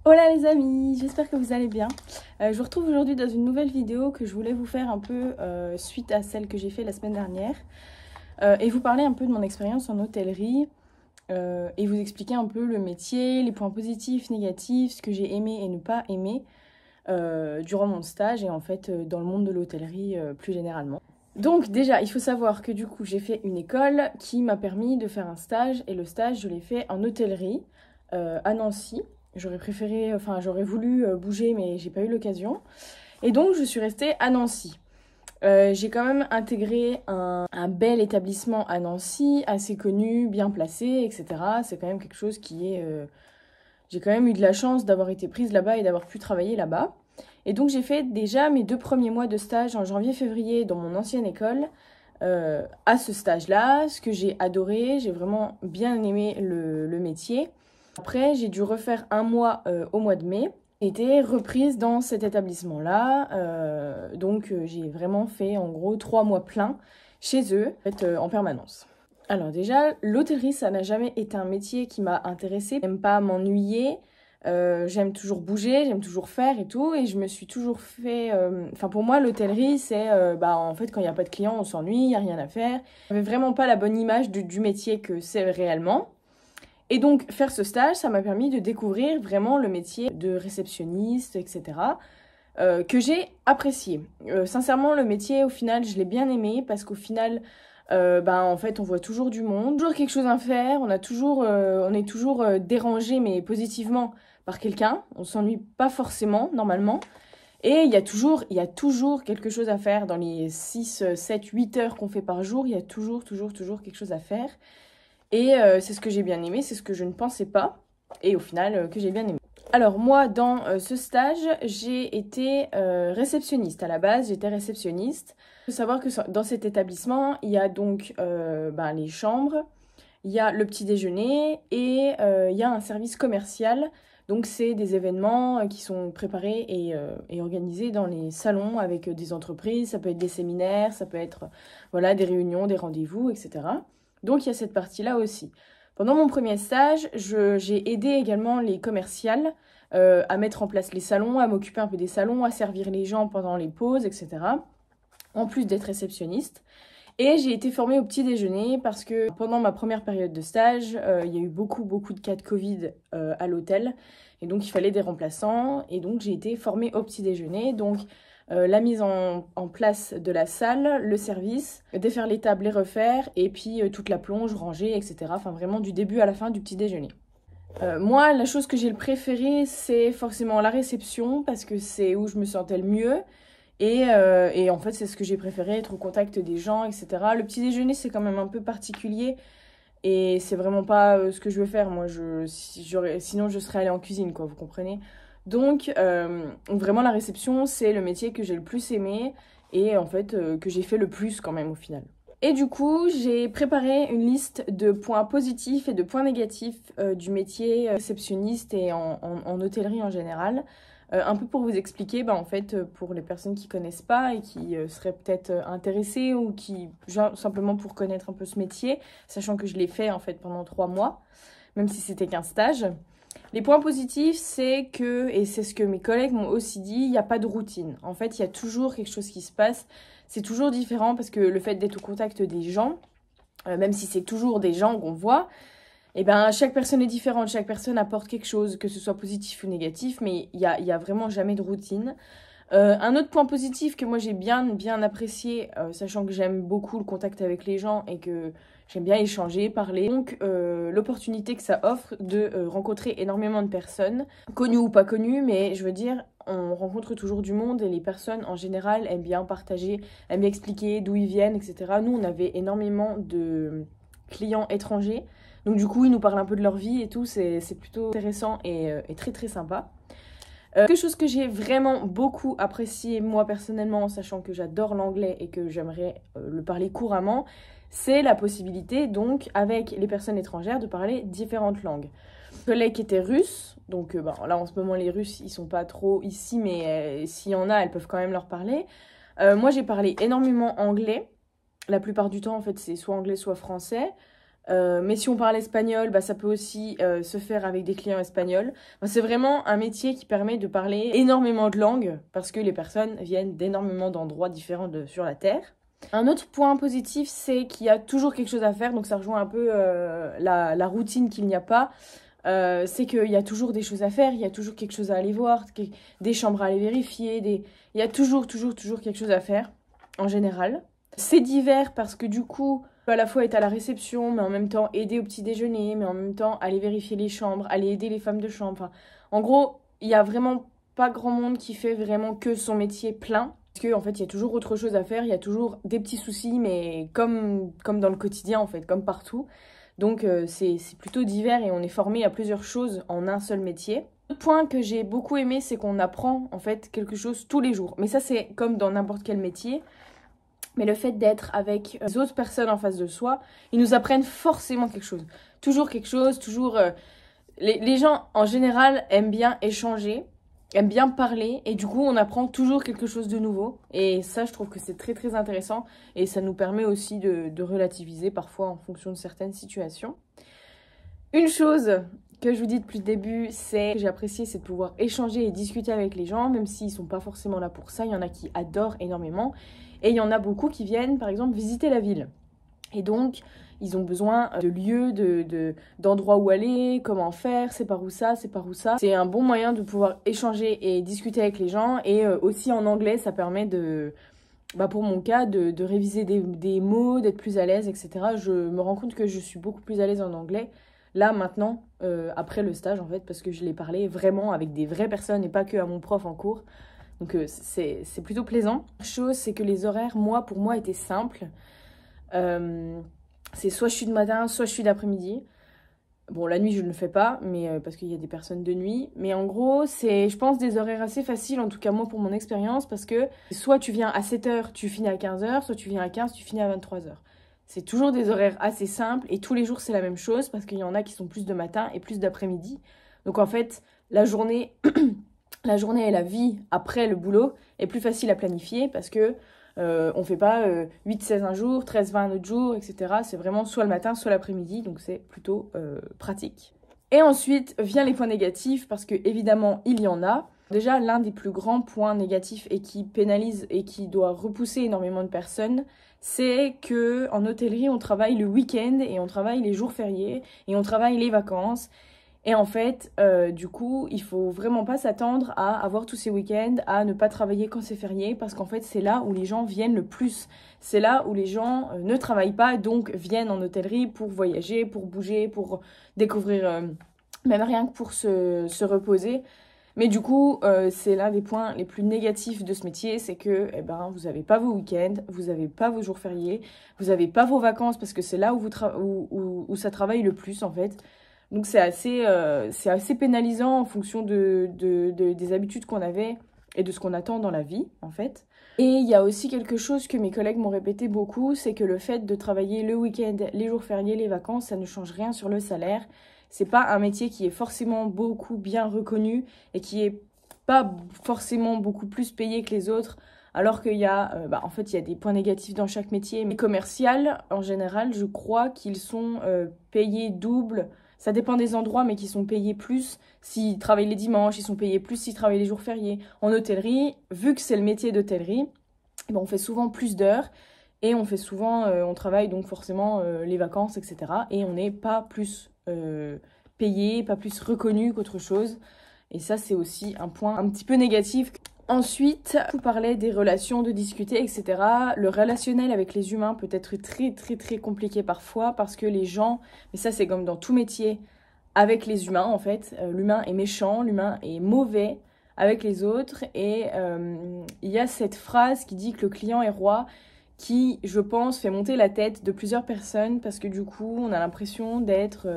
Hola les amis, j'espère que vous allez bien. Je vous retrouve aujourd'hui dans une nouvelle vidéo que je voulais vous faire un peu suite à celle que j'ai fait la semaine dernière et vous parler un peu de mon expérience en hôtellerie et vous expliquer un peu le métier, les points positifs, négatifs, ce que j'ai aimé et ne pas aimé durant mon stage et en fait dans le monde de l'hôtellerie plus généralement. Donc déjà, il faut savoir que du coup j'ai fait une école qui m'a permis de faire un stage et le stage je l'ai fait en hôtellerie à Nancy. J'aurais préféré, enfin j'aurais voulu bouger mais j'ai pas eu l'occasion. Et donc je suis restée à Nancy. J'ai quand même intégré un bel établissement à Nancy, assez connu, bien placé, etc. C'est quand même quelque chose qui est... J'ai quand même eu de la chance d'avoir été prise là-bas et d'avoir pu travailler là-bas. Et donc j'ai fait déjà mes 2 premiers mois de stage en janvier-février dans mon ancienne école. À ce stage-là, ce que j'ai adoré, j'ai vraiment bien aimé le métier. Après, j'ai dû refaire un mois au mois de mai. J'ai été reprise dans cet établissement-là. Donc j'ai vraiment fait en gros 3 mois pleins chez eux, en fait, en permanence. Alors déjà, l'hôtellerie, ça n'a jamais été un métier qui m'a intéressée. J'aime pas m'ennuyer, j'aime toujours bouger, j'aime toujours faire et tout. Et je me suis toujours fait... Enfin pour moi, l'hôtellerie, c'est... en fait, quand il n'y a pas de clients, on s'ennuie, il n'y a rien à faire. J'avais vraiment pas la bonne image du métier que c'est réellement. Et donc, faire ce stage, ça m'a permis de découvrir vraiment le métier de réceptionniste, etc., que j'ai apprécié. Sincèrement, le métier, au final, je l'ai bien aimé parce qu'au final, en fait, on voit toujours du monde, toujours quelque chose à faire, on est toujours dérangé, mais positivement, par quelqu'un. On s'ennuie pas forcément, normalement. Et il y a toujours quelque chose à faire dans les 6, 7, 8 heures qu'on fait par jour. Il y a toujours quelque chose à faire. Et c'est ce que j'ai bien aimé, c'est ce que je ne pensais pas, et au final que j'ai bien aimé. Alors moi, dans ce stage, j'ai été réceptionniste. À la base, j'étais réceptionniste. Il faut savoir que dans cet établissement, il y a donc les chambres, il y a le petit déjeuner et il y a un service commercial. Donc c'est des événements qui sont préparés et organisés dans les salons avec des entreprises. Ça peut être des séminaires, ça peut être voilà, des réunions, des rendez-vous, etc. Donc il y a cette partie-là aussi. Pendant mon premier stage, j'ai aidé également les commerciales à mettre en place les salons, à m'occuper un peu des salons, à servir les gens pendant les pauses, etc. En plus d'être réceptionniste. Et j'ai été formée au petit déjeuner parce que pendant ma première période de stage, il y a eu beaucoup de cas de Covid à l'hôtel. Et donc il fallait des remplaçants. Et donc j'ai été formée au petit déjeuner. Donc la mise en place de la salle, le service, défaire les tables, les refaire, et puis toute la plonge, ranger, etc. Enfin vraiment du début à la fin du petit déjeuner. Moi, la chose que j'ai le préféré, c'est forcément la réception, parce que c'est où je me sentais le mieux. Et en fait, c'est ce que j'ai préféré, être au contact des gens, etc. Le petit déjeuner, c'est quand même un peu particulier. Et c'est vraiment pas ce que je veux faire. Moi, sinon, je serais allée en cuisine, quoi, vous comprenez? Donc, vraiment, la réception, c'est le métier que j'ai le plus aimé et en fait, que j'ai fait le plus quand même au final. Et du coup, j'ai préparé une liste de points positifs et de points négatifs du métier réceptionniste et en hôtellerie en général. Un peu pour vous expliquer, en fait, pour les personnes qui connaissent pas et qui seraient peut-être intéressées ou qui, genre, simplement pour connaître un peu ce métier, sachant que je l'ai fait en fait pendant 3 mois, même si c'était qu'un stage. Les points positifs, c'est que, et c'est ce que mes collègues m'ont aussi dit, il n'y a pas de routine. En fait, il y a toujours quelque chose qui se passe. C'est toujours différent parce que le fait d'être au contact des gens, même si c'est toujours des gens qu'on voit, eh ben, chaque personne est différente, chaque personne apporte quelque chose, que ce soit positif ou négatif, mais il y a vraiment jamais de routine. Un autre point positif que moi j'ai bien apprécié, sachant que j'aime beaucoup le contact avec les gens et que j'aime bien échanger, parler. Donc l'opportunité que ça offre de rencontrer énormément de personnes, connues ou pas connues, mais je veux dire, on rencontre toujours du monde et les personnes en général aiment bien partager, aiment bien expliquer d'où ils viennent, etc. Nous on avait énormément de clients étrangers, donc du coup ils nous parlent un peu de leur vie et tout, c'est plutôt intéressant et très sympa. Quelque chose que j'ai vraiment beaucoup apprécié moi personnellement, en sachant que j'adore l'anglais et que j'aimerais le parler couramment, c'est la possibilité donc avec les personnes étrangères de parler différentes langues. Mon collègue était russe, donc là en ce moment les Russes ils sont pas trop ici, mais s'il y en a elles peuvent quand même leur parler. Moi j'ai parlé énormément anglais, la plupart du temps en fait c'est soit anglais soit français. Mais si on parle espagnol, bah, ça peut aussi se faire avec des clients espagnols. Enfin, c'est vraiment un métier qui permet de parler énormément de langues parce que les personnes viennent d'énormément d'endroits différents sur la Terre. Un autre point positif, c'est qu'il y a toujours quelque chose à faire, donc ça rejoint un peu la routine qu'il n'y a pas. C'est qu'il y a toujours des choses à faire, il y a toujours quelque chose à aller voir, des chambres à aller vérifier, il y a toujours quelque chose à faire, en général. C'est divers parce que du coup, à la fois être à la réception, mais en même temps aider au petit déjeuner, mais en même temps aller vérifier les chambres, aller aider les femmes de chambre. Enfin, en gros, il y a vraiment pas grand monde qui fait vraiment que son métier plein. Parce qu'en fait, il y a toujours autre chose à faire, il y a toujours des petits soucis, mais comme dans le quotidien, en fait, comme partout. Donc, c'est plutôt divers et on est formé à plusieurs choses en un seul métier. Le point que j'ai beaucoup aimé, c'est qu'on apprend, en fait, quelque chose tous les jours. Mais ça, c'est comme dans n'importe quel métier. Mais le fait d'être avec les autres personnes en face de soi, ils nous apprennent forcément quelque chose. Toujours quelque chose, toujours... Les gens, en général, aiment bien échanger, aiment bien parler. Et du coup, on apprend toujours quelque chose de nouveau. Et ça, je trouve que c'est très intéressant. Et ça nous permet aussi de relativiser parfois en fonction de certaines situations. Une chose que je vous dis depuis le début, c'est que j'ai apprécié, c'est de pouvoir échanger et discuter avec les gens, même s'ils ne sont pas forcément là pour ça. Il y en a qui adorent énormément. Et il y en a beaucoup qui viennent, par exemple, visiter la ville. Et donc, ils ont besoin de lieux, d'endroits où aller, comment faire, c'est par où ça, c'est par où ça. C'est un bon moyen de pouvoir échanger et discuter avec les gens. Et aussi en anglais, ça permet pour mon cas, de réviser des mots, d'être plus à l'aise, etc. Je me rends compte que je suis beaucoup plus à l'aise en anglais. Là, maintenant, après le stage, en fait, parce que je l'ai parlé vraiment avec des vraies personnes et pas que à mon prof en cours. Donc c'est plutôt plaisant. La chose, c'est que les horaires, pour moi, étaient simples. C'est soit je suis de matin, soit je suis d'après-midi. Bon, la nuit, je ne le fais pas, mais parce qu'il y a des personnes de nuit. Mais en gros, c'est, je pense, des horaires assez faciles, en tout cas moi, pour mon expérience, parce que soit tu viens à 7 h, tu finis à 15 h, soit tu viens à 15, tu finis à 23 h. C'est toujours des horaires assez simples, et tous les jours, c'est la même chose, parce qu'il y en a qui sont plus de matin et plus d'après-midi. Donc en fait, la journée... La journée et la vie après le boulot est plus facile à planifier parce que on fait pas 8-16 un jour, 13-20 un autre jour, etc. C'est vraiment soit le matin, soit l'après-midi, donc c'est plutôt pratique. Et ensuite vient les points négatifs parce que évidemment il y en a. Déjà, l'un des plus grands points négatifs et qui pénalise et qui doit repousser énormément de personnes, c'est que en hôtellerie, on travaille le week-end et on travaille les jours fériés et on travaille les vacances. Et en fait, du coup, il faut vraiment pas s'attendre à avoir tous ces week-ends, à ne pas travailler quand c'est férié, parce qu'en fait, c'est là où les gens viennent le plus. C'est là où les gens ne travaillent pas, donc viennent en hôtellerie pour voyager, pour bouger, pour découvrir, même rien que pour se reposer. Mais du coup, c'est l'un des points les plus négatifs de ce métier, c'est que vous n'avez pas vos week-ends, vous n'avez pas vos jours fériés, vous n'avez pas vos vacances, parce que c'est là où ça travaille le plus, en fait. Donc c'est assez pénalisant en fonction des habitudes qu'on avait et de ce qu'on attend dans la vie, en fait. Et il y a aussi quelque chose que mes collègues m'ont répété beaucoup, c'est que le fait de travailler le week-end, les jours fériés, les vacances, ça ne change rien sur le salaire. C'est pas un métier qui est forcément beaucoup bien reconnu et qui est pas forcément beaucoup plus payé que les autres. Alors qu'il y a, en fait, il y a des points négatifs dans chaque métier. Mais commercial, en général, je crois qu'ils sont payés double. Ça dépend des endroits, mais qui sont payés plus s'ils travaillent les dimanches, ils sont payés plus s'ils travaillent les jours fériés. En hôtellerie, vu que c'est le métier d'hôtellerie, on fait souvent plus d'heures et on fait souvent, on travaille donc forcément les vacances, etc. Et on n'est pas plus payé, pas plus reconnu qu'autre chose. Et ça, c'est aussi un point un petit peu négatif. Ensuite, vous parlez des relations, de discuter, etc. Le relationnel avec les humains peut être très compliqué parfois parce que les gens, mais ça c'est comme dans tout métier, avec les humains en fait, l'humain est méchant, l'humain est mauvais avec les autres et il y a cette phrase qui dit que le client est roi qui, je pense, fait monter la tête de plusieurs personnes parce que du coup, on a l'impression d'être...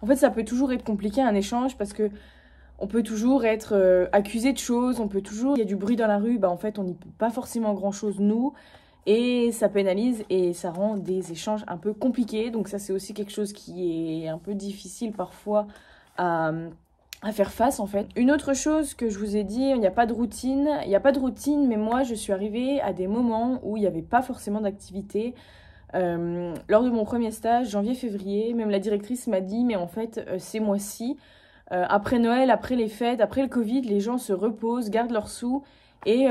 En fait, ça peut toujours être compliqué un échange parce que on peut toujours être accusé de choses, on peut toujours... Il y a du bruit dans la rue, en fait, on n'y peut pas forcément grand-chose, nous. Et ça pénalise et ça rend des échanges un peu compliqués. Donc ça, c'est aussi quelque chose qui est un peu difficile parfois à faire face, en fait. Une autre chose que je vous ai dit, il n'y a pas de routine. Il n'y a pas de routine, mais moi, je suis arrivée à des moments où il n'y avait pas forcément d'activité. Lors de mon premier stage, janvier-février, même la directrice m'a dit, mais en fait, ces mois-ci, après Noël, après les fêtes, après le Covid, les gens se reposent, gardent leurs sous et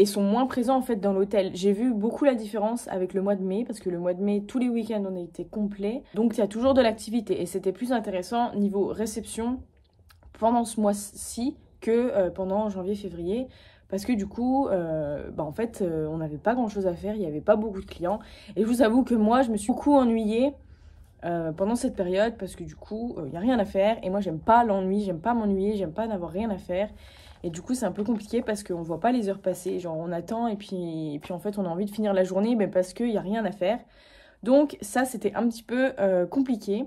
sont moins présents en fait dans l'hôtel. J'ai vu beaucoup la différence avec le mois de mai, parce que le mois de mai, tous les week-ends, on a été complets. Donc il y a toujours de l'activité et c'était plus intéressant niveau réception pendant ce mois-ci que pendant janvier-février. Parce que du coup, en fait, on n'avait pas grand-chose à faire, il n'y avait pas beaucoup de clients. Et je vous avoue que moi, je me suis beaucoup ennuyée pendant cette période parce que du coup, il n'y a rien à faire. Et moi, j'aime pas l'ennui, j'aime pas m'ennuyer, j'aime pas n'avoir rien à faire. Et du coup, c'est un peu compliqué parce qu'on ne voit pas les heures passer. Genre, on attend et puis en fait, on a envie de finir la journée mais parce qu'il n'y a rien à faire. Donc ça, c'était un petit peu compliqué.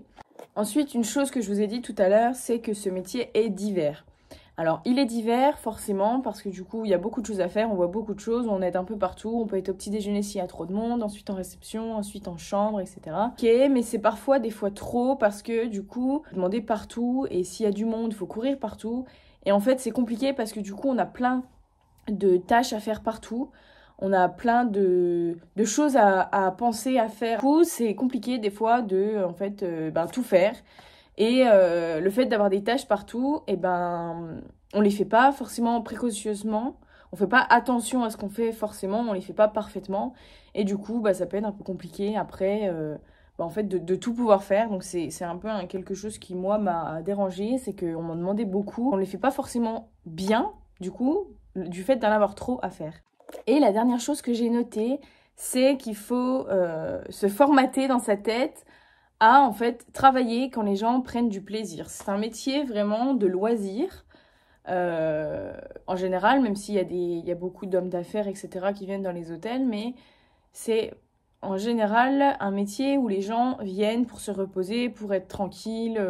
Ensuite, une chose que je vous ai dit tout à l'heure, c'est que ce métier est divers. Alors, il est divers, forcément, parce que du coup, il y a beaucoup de choses à faire, on voit beaucoup de choses, on aide un peu partout, on peut être au petit déjeuner s'il y a trop de monde, ensuite en réception, ensuite en chambre, etc. Ok, mais c'est parfois, des fois trop, parce que du coup, demander partout, et s'il y a du monde, il faut courir partout. Et en fait, c'est compliqué parce que du coup, on a plein de tâches à faire partout. On a plein de choses à penser, à faire. Du coup, c'est compliqué des fois de en fait, tout faire. Et le fait d'avoir des tâches partout, on les fait pas forcément précautionneusement. On fait pas attention à ce qu'on fait forcément, on les fait pas parfaitement. Et du coup, ça peut être un peu compliqué après en fait, de tout pouvoir faire. Donc c'est un peu quelque chose qui, moi, m'a dérangé. C'est qu'on m'en demandait beaucoup. On les fait pas forcément bien, du coup, du fait d'en avoir trop à faire. Et la dernière chose que j'ai notée, c'est qu'il faut se formater dans sa tête à en fait travailler quand les gens prennent du plaisir. C'est un métier vraiment de loisir. En général, même s'il y a beaucoup d'hommes d'affaires, etc., qui viennent dans les hôtels, mais c'est en général un métier où les gens viennent pour se reposer, pour être tranquilles.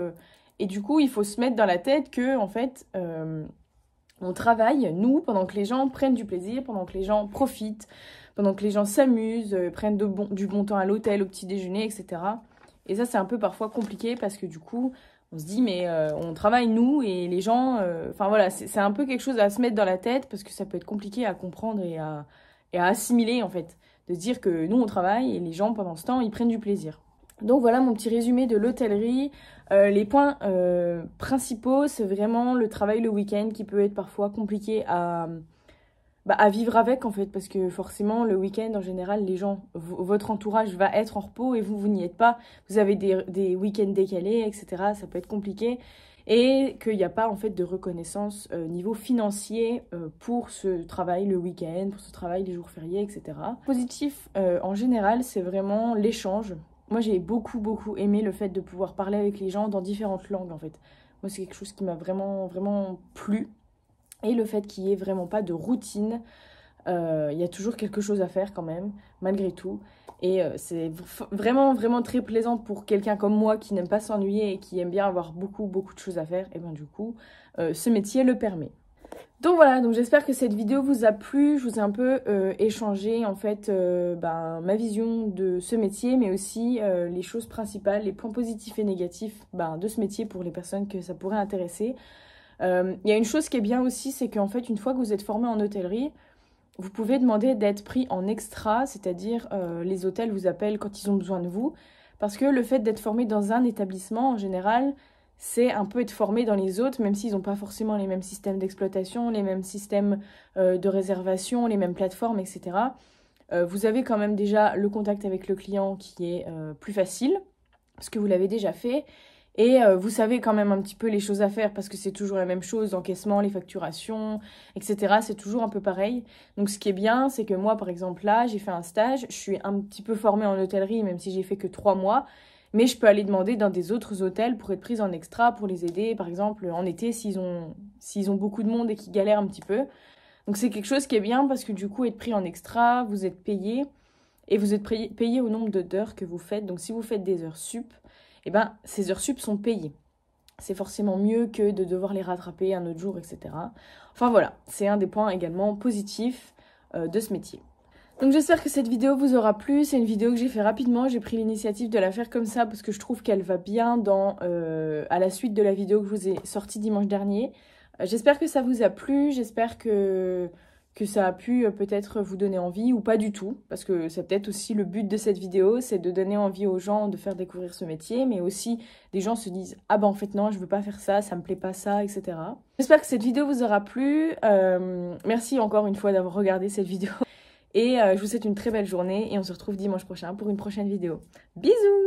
Et du coup, il faut se mettre dans la tête que, en fait, on travaille, nous, pendant que les gens prennent du plaisir, pendant que les gens profitent, pendant que les gens s'amusent, prennent du bon temps à l'hôtel, au petit déjeuner, etc. Et ça, c'est un peu parfois compliqué parce que du coup, on se dit, mais on travaille nous et les gens... Enfin voilà, c'est un peu quelque chose à se mettre dans la tête parce que ça peut être compliqué à comprendre et à assimiler en fait. De se dire que nous, on travaille et les gens, pendant ce temps, ils prennent du plaisir. Donc voilà mon petit résumé de l'hôtellerie. Les points principaux, c'est vraiment le travail le week-end qui peut être parfois compliqué à vivre avec en fait, parce que forcément le week-end en général, les gens, votre entourage va être en repos et vous n'y êtes pas. Vous avez des week-ends décalés, etc. Ça peut être compliqué. Et qu'il n'y a pas en fait de reconnaissance niveau financier pour ce travail le week-end, pour ce travail les jours fériés, etc. Positif en général, c'est vraiment l'échange. Moi, j'ai beaucoup aimé le fait de pouvoir parler avec les gens dans différentes langues, en fait. Moi, c'est quelque chose qui m'a vraiment plu. Et le fait qu'il n'y ait vraiment pas de routine. Il y a toujours quelque chose à faire quand même, malgré tout. Et c'est vraiment très plaisant pour quelqu'un comme moi qui n'aime pas s'ennuyer et qui aime bien avoir beaucoup de choses à faire. Et du coup, ce métier le permet. Donc voilà, donc j'espère que cette vidéo vous a plu. Je vous ai un peu échangé en fait ma vision de ce métier, mais aussi les choses principales, les points positifs et négatifs de ce métier pour les personnes que ça pourrait intéresser. Il y a une chose qui est bien aussi, c'est qu'en fait, une fois que vous êtes formé en hôtellerie, vous pouvez demander d'être pris en extra, c'est-à-dire les hôtels vous appellent quand ils ont besoin de vous. Parce que le fait d'être formé dans un établissement, en général, c'est un peu être formé dans les autres, même s'ils n'ont pas forcément les mêmes systèmes d'exploitation, les mêmes systèmes de réservation, les mêmes plateformes, etc. Vous avez quand même déjà le contact avec le client qui est plus facile, parce que vous l'avez déjà fait. Et vous savez quand même un petit peu les choses à faire parce que c'est toujours la même chose, l'encaissement, les facturations, etc. C'est toujours un peu pareil. Donc ce qui est bien, c'est que moi, par exemple, là, j'ai fait un stage. Je suis un petit peu formée en hôtellerie, même si j'ai fait que 3 mois. Mais je peux aller demander dans des autres hôtels pour être prise en extra, pour les aider, par exemple, en été, s'ils ont beaucoup de monde et qu'ils galèrent un petit peu. Donc c'est quelque chose qui est bien parce que du coup, être pris en extra, vous êtes payé. Et vous êtes payé au nombre d'heures que vous faites. Donc si vous faites des heures sup, ces heures sup sont payées. C'est forcément mieux que de devoir les rattraper un autre jour, etc. Enfin voilà, c'est un des points également positifs de ce métier. Donc j'espère que cette vidéo vous aura plu. C'est une vidéo que j'ai fait rapidement. J'ai pris l'initiative de la faire comme ça parce que je trouve qu'elle va bien à la suite de la vidéo que je vous ai sortie dimanche dernier. J'espère que ça vous a plu. J'espère que que ça a pu peut-être vous donner envie ou pas du tout, parce que c'est peut-être aussi le but de cette vidéo, c'est de donner envie aux gens de faire découvrir ce métier, mais aussi des gens se disent « Ah bah en fait non, je veux pas faire ça me plaît pas ça, etc. » J'espère que cette vidéo vous aura plu, merci encore une fois d'avoir regardé cette vidéo, et je vous souhaite une très belle journée, et on se retrouve dimanche prochain pour une prochaine vidéo. Bisous!